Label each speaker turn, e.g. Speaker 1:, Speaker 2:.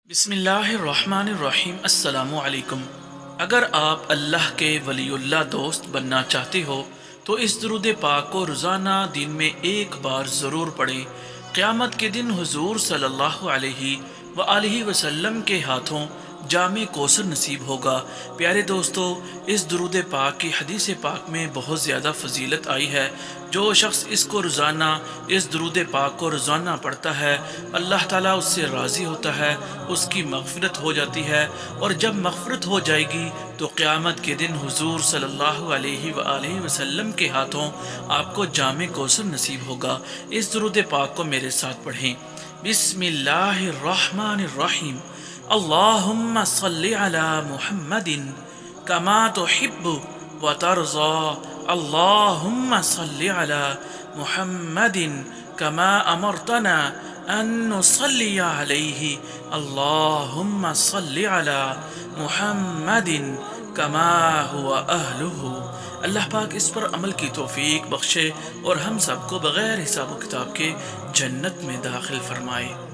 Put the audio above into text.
Speaker 1: بسم اللہ الرحمن الرحیم۔ السلام علیکم۔ اگر آپ اللہ کے ولی اللہ دوست بننا چاہتے ہو تو اس درود پاک کو روزانہ دن میں ایک بار ضرور پڑھیں۔ قیامت کے دن حضور صلی اللہ علیہ وآلہ وسلم کے ہاتھوں جام کوثر نصیب ہوگا۔ پیارے دوستو، اس درود پاک کی حدیث پاک میں بہت زیادہ فضیلت آئی ہے۔ جو شخص اس کو روزانہ اس درود پاک کو روزانہ پڑھتا ہے، اللہ تعالیٰ اس سے راضی ہوتا ہے، اس کی مغفرت ہو جاتی ہے، اور جب مغفرت ہو جائے گی تو قیامت کے دن حضور صلی اللہ علیہ وآلہ وسلم کے ہاتھوں آپ کو جام کوثر نصیب ہوگا۔ اس درود پاک کو میرے ساتھ پڑھیں۔ بسم اللہ الرحمن الرحیم۔ اللہم صلی علی محمد کما تحب وترضى اللہم صلی علی محمد کما امرتنا ان نصلی علیہ اللہم صلی علی محمد کما هو اہلہ۔ اللہ پاک اس پر عمل کی توفیق بخشے اور ہم سب کو بغیر حساب و کتاب کے جنت میں داخل فرمائے۔